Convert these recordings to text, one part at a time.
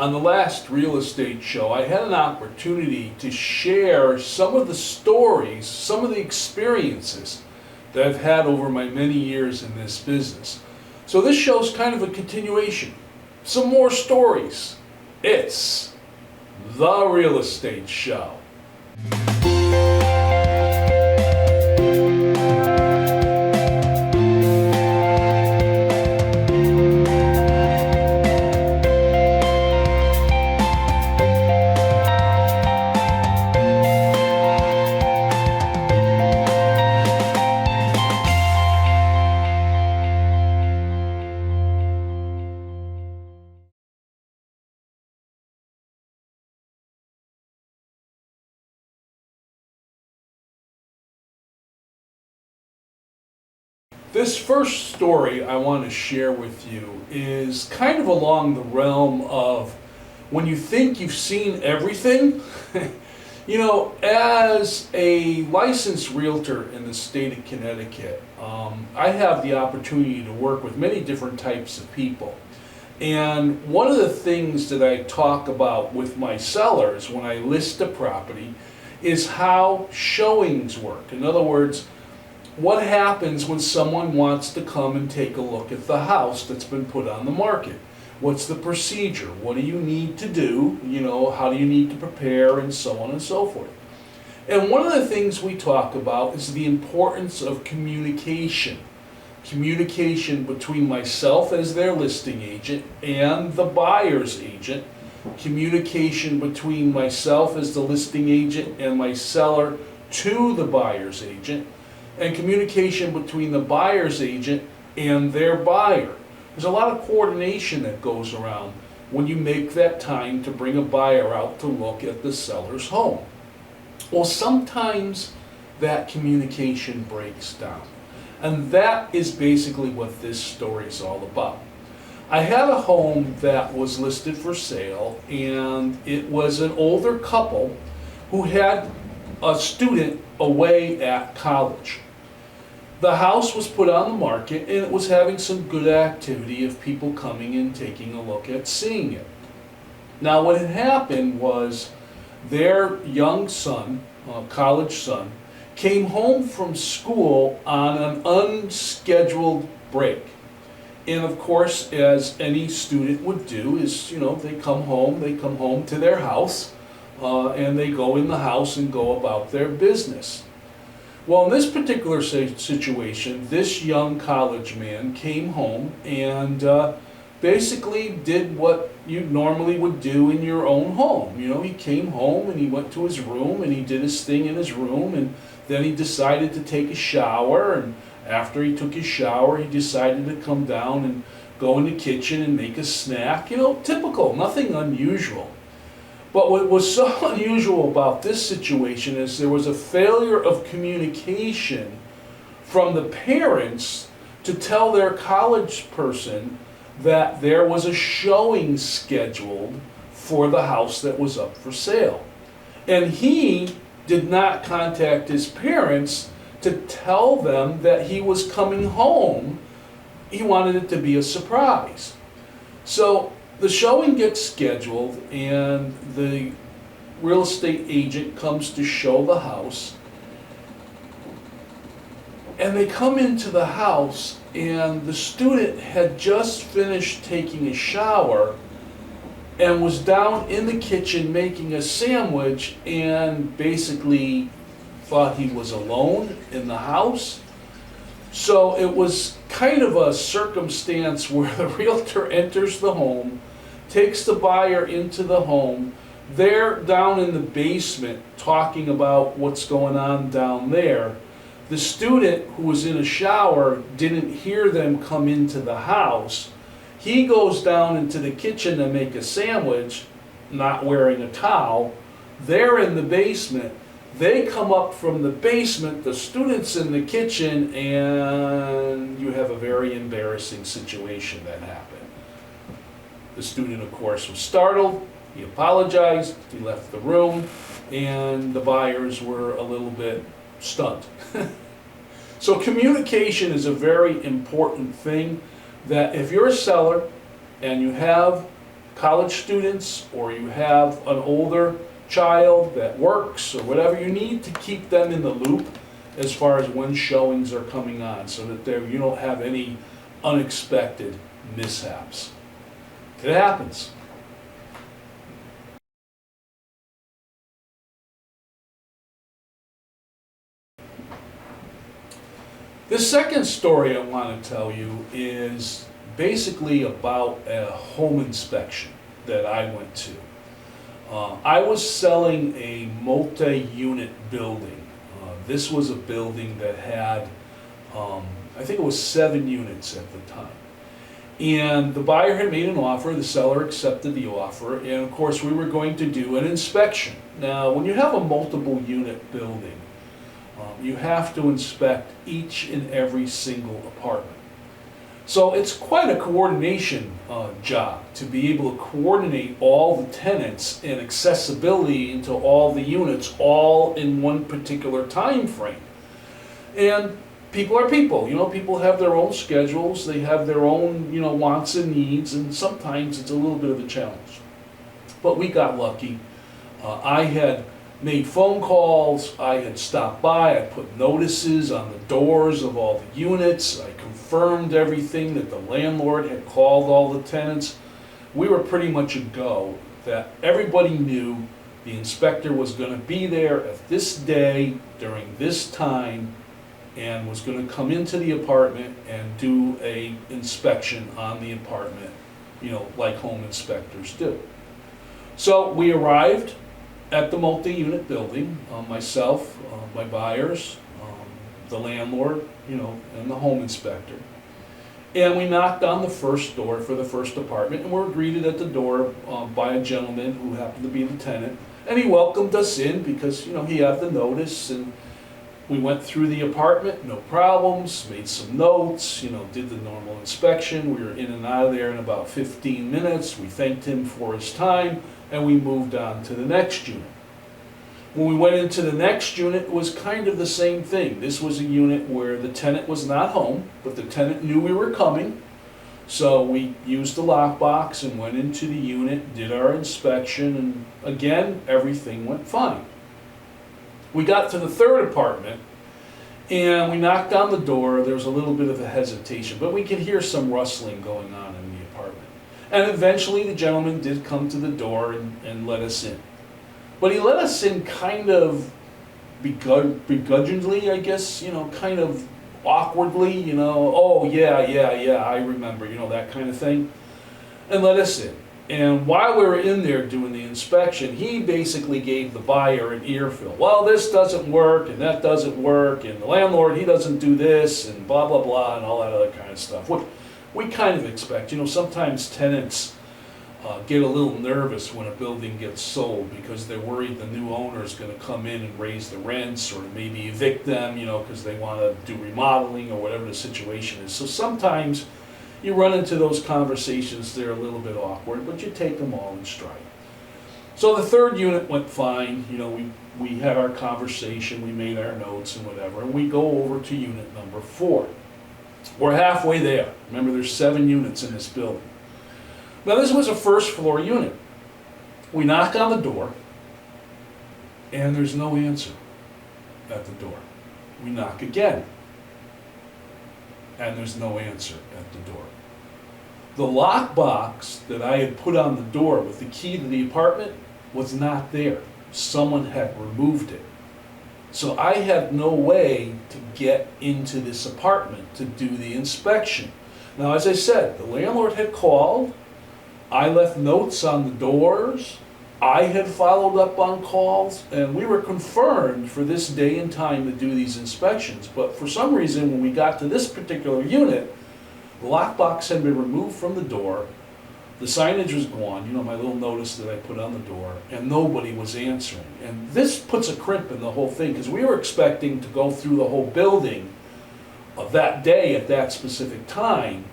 On the last real estate show, I had an opportunity to share some of the stories, some of the experiences that I've had over my many years in this business. So this show's kind of a continuation. Some more stories. It's the Real Estate Show. This first story I want to share with you is kind of along the realm of when you think you've seen everything. You know, as a licensed realtor in the state of Connecticut, I have the opportunity to work with many different types of people. And one of the things that I talk about with my sellers when I list a property is how showings work. In other words, what happens when someone wants to come and take a look at the house that's been put on the market? What's the procedure? What do you need to do? You know, how do you need to prepare, and so on and so forth. And one of the things we talk about is the importance of communication. Communication between myself as their listing agent and the buyer's agent. Communication between myself as the listing agent and my seller to the buyer's agent. And communication between the buyer's agent and their buyer. There's a lot of coordination that goes around when you make that time to bring a buyer out to look at the seller's home. Well, sometimes that communication breaks down. And that is basically what this story is all about. I had a home that was listed for sale, and it was an older couple who had a student away at college. The house was put on the market, and it was having some good activity of people coming and taking a look at seeing it. Now what had happened was their young son, college son, came home from school on an unscheduled break. And of course, as any student would do, is, you know, they come home to their house, and they go in the house and go about their business. Well, in this particular situation, this young college man came home and basically did what you normally would do in your own home. You know, he came home and he went to his room and he did his thing in his room, and then he decided to take a shower, and after he took his shower, he decided to come down and go in the kitchen and make a snack. You know, typical, nothing unusual. But what was so unusual about this situation is there was a failure of communication from the parents to tell their college person that there was a showing scheduled for the house that was up for sale. And he did not contact his parents to tell them that he was coming home. He wanted it to be a surprise. So the showing gets scheduled, and the real estate agent comes to show the house. And they come into the house, and the student had just finished taking a shower and was down in the kitchen making a sandwich, and basically thought he was alone in the house. So it was kind of a circumstance where the realtor enters the home, takes the buyer into the home. They're down in the basement talking about what's going on down there. The student, who was in a shower, didn't hear them come into the house. He goes down into the kitchen to make a sandwich, not wearing a towel. They're in the basement. They come up from the basement, the student's in the kitchen, and you have a very embarrassing situation that happened. The student, of course, was startled. He apologized. He left the room, and the buyers were a little bit stunned. So communication is a very important thing, that if you're a seller and you have college students or you have an older child that works or whatever, you need to keep them in the loop as far as when showings are coming on so that you don't have any unexpected mishaps. It happens. The second story I want to tell you is basically about a home inspection that I went to. I was selling a multi-unit building. This was a building that had, I think it was 7 units at the time. And the buyer had made an offer, the seller accepted the offer, and of course we were going to do an inspection. Now, when you have a multiple unit building, you have to inspect each and every single apartment. So it's quite a coordination job to be able to coordinate all the tenants and accessibility into all the units all in one particular time frame. And people are people, people have their own schedules, they have their own, wants and needs, and sometimes it's a little bit of a challenge. But we got lucky. I had made phone calls, I had stopped by, I put notices on the doors of all the units, I confirmed everything that the landlord had called all the tenants. We were pretty much a go, that everybody knew the inspector was going to be there at this day during this time and was going to come into the apartment and do a inspection on the apartment, like home inspectors do. So we arrived at the multi-unit building, myself, my buyers, the landlord, and the home inspector. And we knocked on the first door for the first apartment, and we were greeted at the door by a gentleman who happened to be the tenant. And he welcomed us in because, he had the notice, and we went through the apartment, no problems, made some notes, did the normal inspection. We were in and out of there in about 15 minutes. We thanked him for his time, and we moved on to the next unit. When we went into the next unit, it was kind of the same thing. This was a unit where the tenant was not home, but the tenant knew we were coming. So we used the lockbox and went into the unit, did our inspection, and again, everything went fine. We got to the third apartment, and we knocked on the door. There was a little bit of a hesitation, but we could hear some rustling going on in the apartment. And eventually the gentleman did come to the door and let us in. But he let us in kind of begrudgingly, I guess, kind of awkwardly, oh yeah, I remember, that kind of thing, and let us in. And while we were in there doing the inspection, he basically gave the buyer an earful. Well, this doesn't work, and that doesn't work, and the landlord, he doesn't do this, and blah, blah, blah, and all that other kind of stuff. What we kind of expect, sometimes tenants get a little nervous when a building gets sold because they're worried the new owner is going to come in and raise the rents or maybe evict them, because they want to do remodeling or whatever the situation is. So sometimes you run into those conversations, they're a little bit awkward, but you take them all in stride. So the third unit went fine, we had our conversation, we made our notes and whatever, and we go over to unit number 4. We're halfway there. Remember, there's 7 units in this building. Now this was a first floor unit. We knock on the door, and there's no answer at the door. We knock again, and there's no answer at the door. The lockbox that I had put on the door with the key to the apartment was not there. Someone had removed it. So I had no way to get into this apartment to do the inspection. Now, as I said, the landlord had called. I left notes on the doors. I had followed up on calls, and we were confirmed for this day and time to do these inspections. But for some reason, when we got to this particular unit, the lockbox had been removed from the door. The signage was gone, my little notice that I put on the door, and nobody was answering. And this puts a crimp in the whole thing, because we were expecting to go through the whole building of that day at that specific time.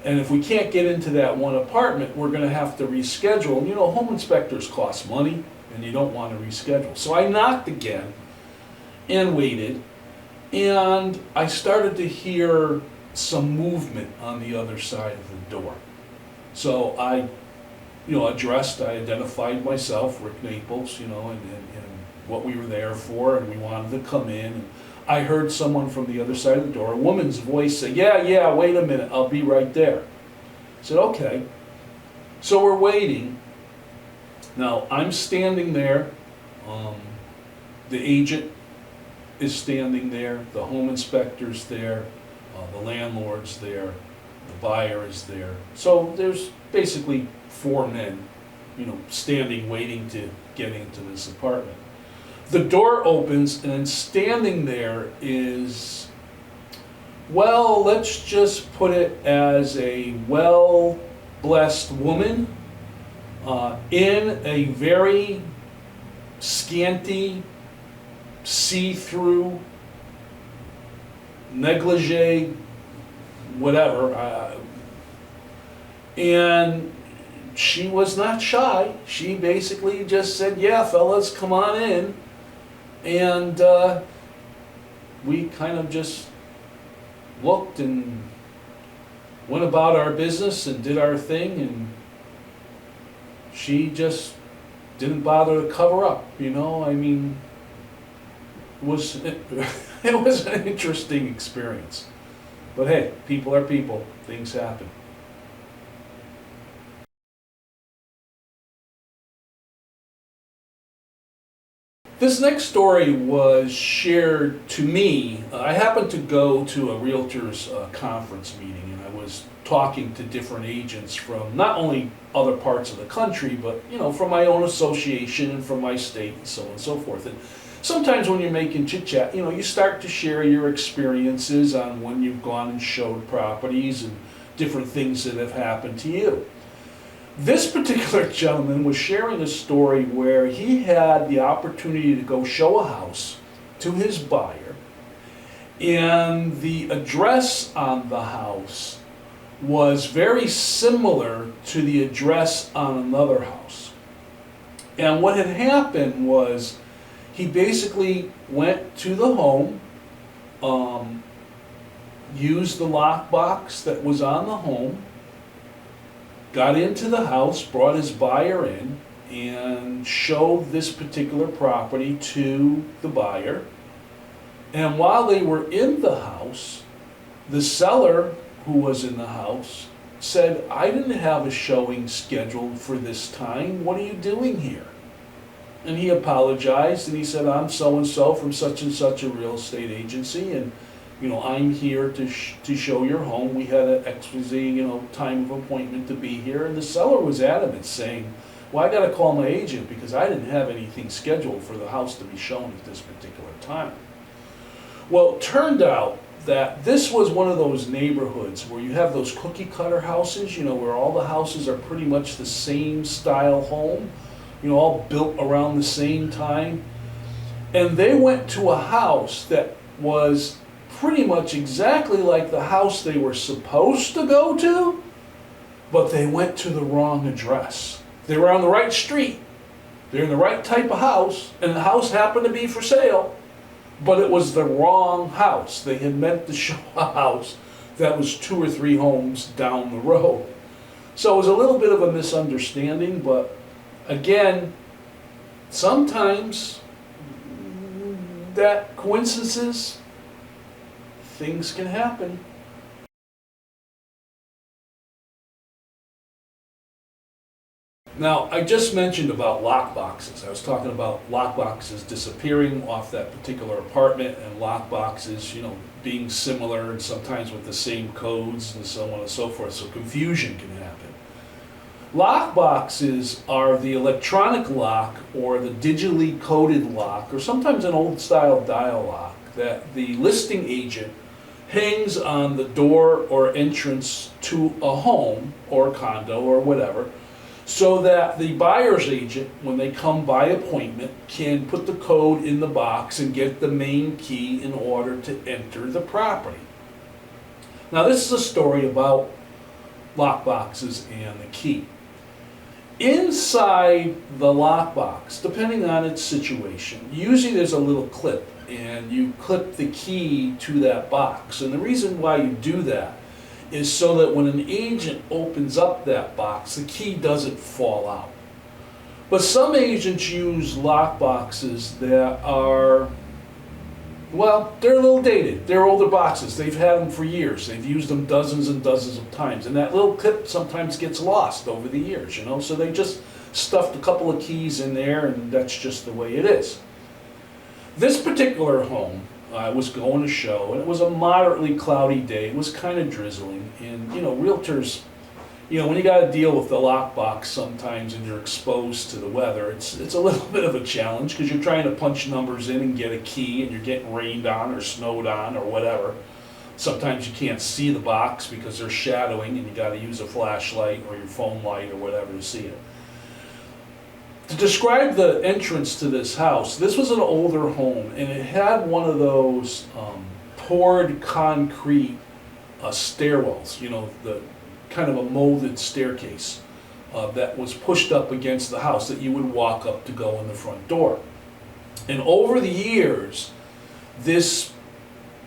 And if we can't get into that one apartment, we're going to have to reschedule. And home inspectors cost money, and you don't want to reschedule. So I knocked again and waited, and I started to hear some movement on the other side of the door. So I addressed, I identified myself, Rick Naples, and what we were there for, and we wanted to come in. And I heard someone from the other side of the door, a woman's voice say, yeah, wait a minute, I'll be right there. I said, okay. So we're waiting. Now, I'm standing there. The agent is standing there. The home inspector's there. The landlord's there. The buyer is there. So there's basically 4 men, standing waiting to get into this apartment. The door opens, and then standing there is, well, let's just put it as a well-blessed woman in a very scanty, see-through, negligee, whatever. And she was not shy. She basically just said, yeah, fellas, come on in. And we kind of just looked and went about our business and did our thing, and she just didn't bother to cover up, I mean, it was an interesting experience. But hey, people are people, things happen. This next story was shared to me. I happened to go to a Realtors conference meeting, and I was talking to different agents from not only other parts of the country, but from my own association and from my state and so on and so forth. And sometimes when you're making chit-chat, you start to share your experiences on when you've gone and showed properties and different things that have happened to you. This particular gentleman was sharing a story where he had the opportunity to go show a house to his buyer, and the address on the house was very similar to the address on another house. And what had happened was he basically went to the home, used the lockbox that was on the home, got into the house, brought his buyer in, and showed this particular property to the buyer. And while they were in the house, the seller who was in the house said, I didn't have a showing scheduled for this time. What are you doing here? And he apologized, and he said, I'm so-and-so from such and such a real estate agency, and I'm here to show your home. We had an exquisite, time of appointment to be here. And the seller was adamant, saying, well, I got to call my agent because I didn't have anything scheduled for the house to be shown at this particular time. Well, it turned out that this was one of those neighborhoods where you have those cookie cutter houses, where all the houses are pretty much the same style home, all built around the same time. And they went to a house that was pretty much exactly like the house they were supposed to go to, but they went to the wrong address. They were on the right street, they're in the right type of house, and the house happened to be for sale, but it was the wrong house. They had meant to show a house that was 2 or 3 homes down the road. So it was a little bit of a misunderstanding, but again, sometimes that coincidences, things can happen. Now, I just mentioned about lockboxes. I was talking about lockboxes disappearing off that particular apartment, and lockboxes, being similar and sometimes with the same codes and so on and so forth, so confusion can happen. Lockboxes are the electronic lock or the digitally coded lock, or sometimes an old style dial lock, that the listing agent hangs on the door or entrance to a home or condo or whatever, so that the buyer's agent, when they come by appointment, can put the code in the box and get the main key in order to enter the property. Now, this is a story about lockboxes and the key. Inside the lockbox, depending on its situation, usually there's a little clip, and you clip the key to that box. And the reason why you do that is so that when an agent opens up that box, the key doesn't fall out. But some agents use lock boxes that are, well, they're a little dated. They're older boxes. They've had them for years. They've used them dozens and dozens of times. And that little clip sometimes gets lost over the years, you know? So they just stuffed a couple of keys in there, and that's just the way it is. This particular home, I was going to show, and it was a moderately cloudy day. It was kind of drizzling. And, you know, realtors, you know, when you got to deal with the lockbox sometimes and you're exposed to the weather, it's a little bit of a challenge because you're trying to punch numbers in and get a key, and you're getting rained on or snowed on or whatever. Sometimes you can't see the box because they're shadowing, and you got to use a flashlight or your phone light or whatever to see it. To describe the entrance to this house, this was an older home, and it had one of those poured concrete stairwells, you know, the kind of a molded staircase that was pushed up against the house that you would walk up to go in the front door. And over the years, this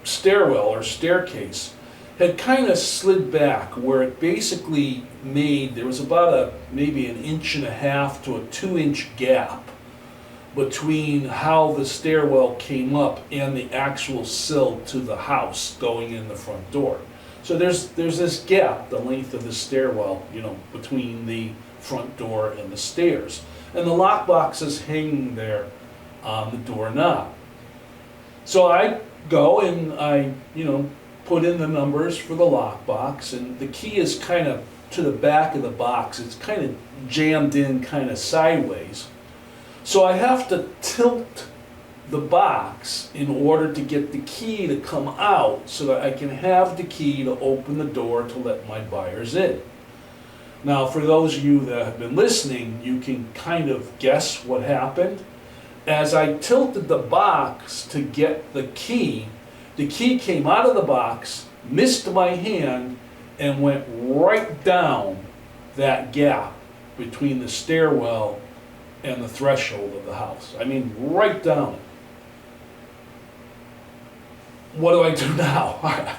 stairwell or staircase had kind of slid back where it basically made, there was about maybe an 1.5 to a 2-inch gap between how the stairwell came up and the actual sill to the house going in the front door. So there's this gap, the length of the stairwell, you know, between the front door and the stairs. And the lockbox is hanging there on the doorknob. So I go and I, you know, put in the numbers for the lockbox, and the key is kind of to the back of the box. It's kind of jammed in kind of sideways. So I have to tilt the box in order to get the key to come out so that I can have the key to open the door to let my buyers in. Now, for those of you that have been listening, you can kind of guess what happened. As I tilted the box to get the key came out of the box, missed my hand, and went right down that gap between the stairwell and the threshold of the house. I mean, right down it. What do I do now?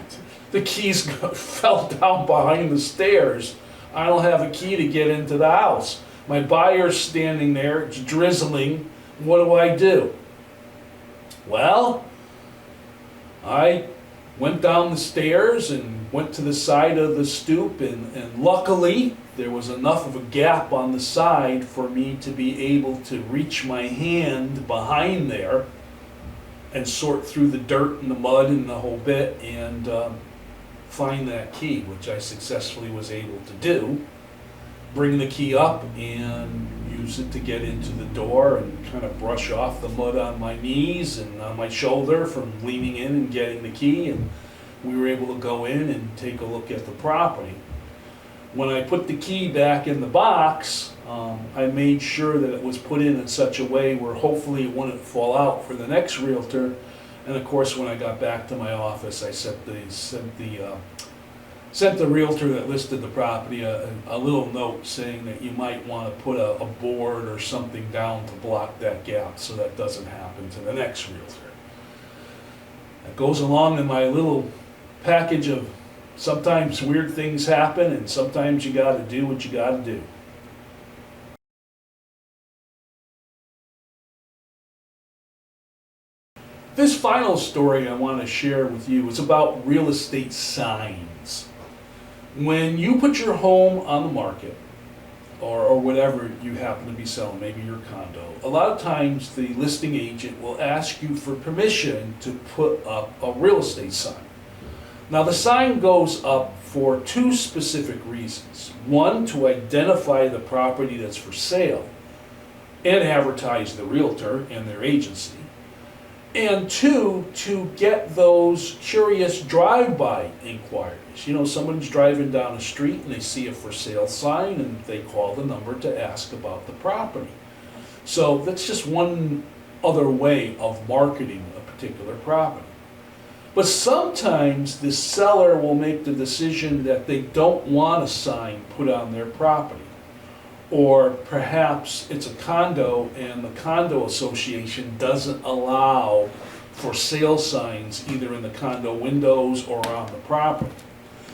The keys fell down behind the stairs. I don't have a key to get into the house. My buyer's standing there, it's drizzling. What do? Well, I went down the stairs and went to the side of the stoop, and luckily there was enough of a gap on the side for me to be able to reach my hand behind there and sort through the dirt and the mud and the whole bit and find that key, which I successfully was able to do. Bring the key up and use it to get into the door and kind of brush off the mud on my knees and on my shoulder from leaning in and getting the key, and we were able to go in and take a look at the property. When I put the key back in the box, I made sure that it was put in such a way where hopefully it wouldn't fall out for the next realtor. And of course, when I got back to my office, I sent the realtor that listed the property a little note saying that you might want to put a board or something down to block that gap so that doesn't happen to the next realtor. That goes along in my little package of sometimes weird things happen and sometimes you got to do what you got to do. This final story I want to share with you is about real estate signs. When you put your home on the market, or whatever you happen to be selling, maybe your condo, a lot of times the listing agent will ask you for permission to put up a real estate sign. Now the sign goes up for two specific reasons. One, to identify the property that's for sale and advertise the realtor and their agency. And two, to get those curious drive-by inquiries. You know, someone's driving down the street and they see a for sale sign and they call the number to ask about the property. So that's just one other way of marketing a particular property. But sometimes the seller will make the decision that they don't want a sign put on their property. Or perhaps it's a condo and the condo association doesn't allow for sale signs either in the condo windows or on the property.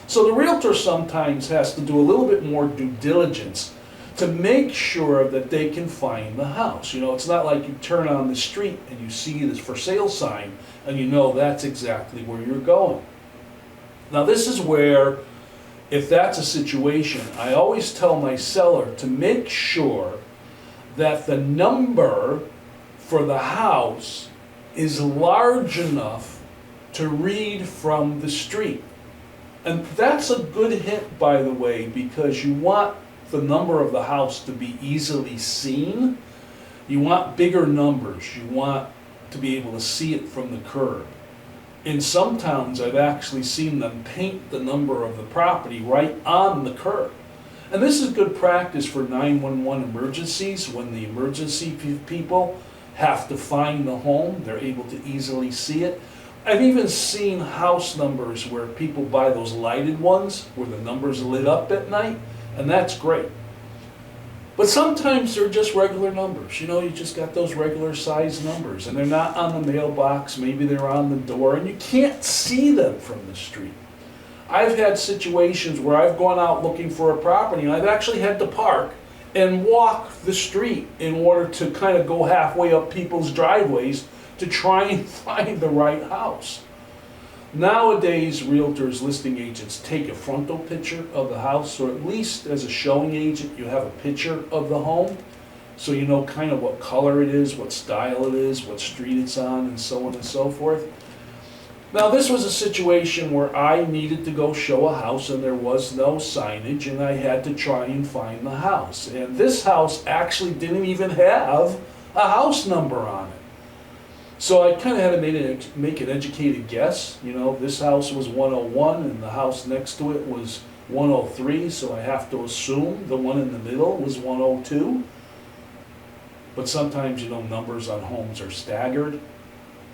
So the realtor sometimes has to do a little bit more due diligence to make sure that they can find the house. You know, it's not like you turn on the street and you see this for sale sign and you know that's exactly where you're going. Now this is where, if that's a situation, I always tell my seller to make sure that the number for the house is large enough to read from the street. And that's a good hint, by the way, because you want the number of the house to be easily seen. You want bigger numbers. You want to be able to see it from the curb. In some towns, I've actually seen them paint the number of the property right on the curb. And this is good practice for 911 emergencies. When the emergency people have to find the home, they're able to easily see it. I've even seen house numbers where people buy those lighted ones where the numbers are lit up at night, and that's great. But sometimes they're just regular numbers. You know, you just got those regular size numbers, and they're not on the mailbox, maybe they're on the door, and you can't see them from the street. I've had situations where I've gone out looking for a property, and I've actually had to park and walk the street in order to kind of go halfway up people's driveways to try and find the right house. Nowadays, realtors, listing agents take a frontal picture of the house, or at least as a showing agent, you have a picture of the home, so you know kind of what color it is, what style it is, what street it's on, and so on and so forth. Now, this was a situation where I needed to go show a house and there was no signage, and I had to try and find the house. And this house actually didn't even have a house number on it. So I kind of had to make an educated guess. You know, this house was 101 and the house next to it was 103, so I have to assume the one in the middle was 102. But sometimes, you know, numbers on homes are staggered.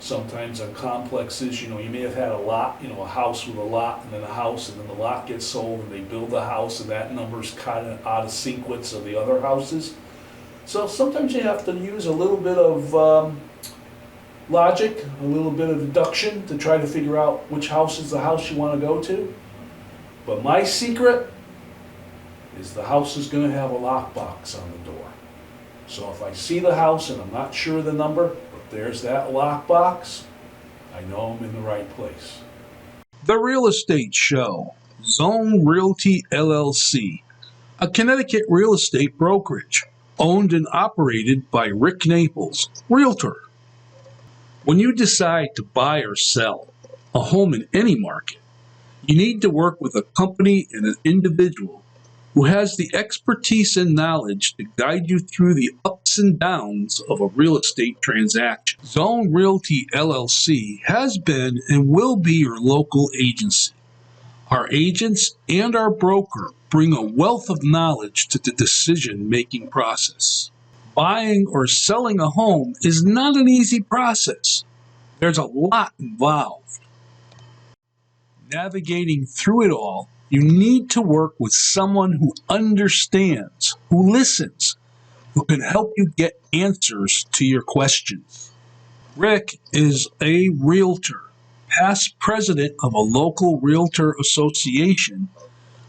Sometimes on complexes, you know, you may have had a lot, you know, a house with a lot and then a house, and then the lot gets sold and they build a house and that number's kind of out of sequence of the other houses. So sometimes you have to use a little bit of logic, a little bit of deduction to try to figure out which house is the house you want to go to. But my secret is the house is going to have a lockbox on the door. So if I see the house and I'm not sure of the number, but there's that lockbox, I know I'm in the right place. The Real Estate Show, Zone Realty LLC, a Connecticut real estate brokerage, owned and operated by Rick Naples, Realtor. When you decide to buy or sell a home in any market, you need to work with a company and an individual who has the expertise and knowledge to guide you through the ups and downs of a real estate transaction. Zone Realty LLC has been and will be your local agency. Our agents and our broker bring a wealth of knowledge to the decision-making process. Buying or selling a home is not an easy process. There's a lot involved. Navigating through it all, you need to work with someone who understands, who listens, who can help you get answers to your questions. Rick is a realtor, past president of a local realtor association,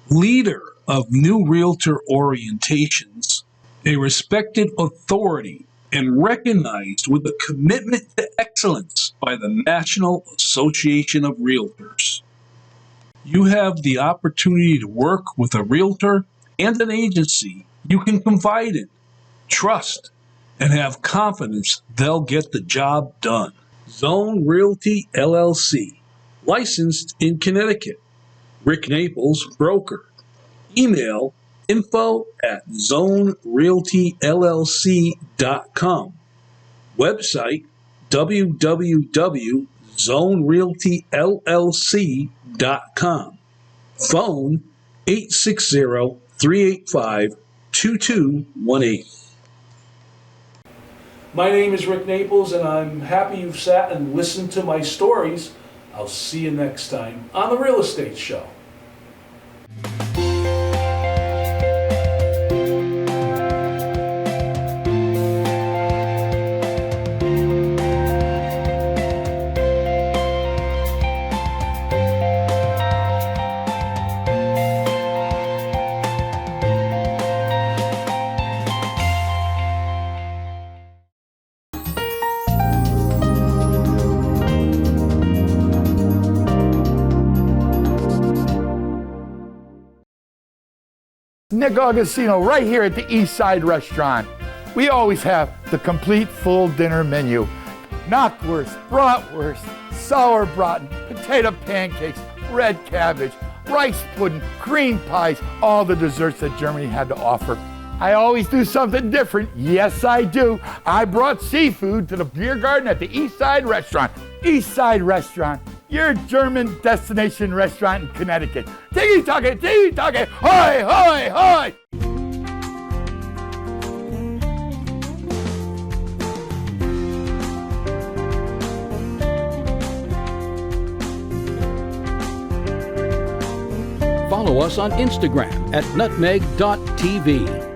leader of new realtor orientations, a respected authority, and recognized with a commitment to excellence by the National Association of Realtors. You have the opportunity to work with a realtor and an agency you can confide in, trust, and have confidence they'll get the job done. Zone Realty LLC, licensed in Connecticut. Rick Naples, broker. Email info@zonerealtyllc.com. Website www.zonerealtyllc.com. Phone 860-385-2218. My name is Rick Naples, and I'm happy you've sat and listened to my stories. I'll see you next time on The Real Estate Show. Nick Augustino right here at the East Side Restaurant. We always have the complete full dinner menu. Knockwurst, bratwurst, sauerbraten, potato pancakes, red cabbage, rice pudding, cream pies, all the desserts that Germany had to offer. I always do something different. Yes, I do. I brought seafood to the beer garden at the East Side Restaurant. East Side Restaurant, your German destination restaurant in Connecticut. Tiki-taka, tiki-taka, hoy, hoy, hoy! Follow us on Instagram at nutmeg.tv.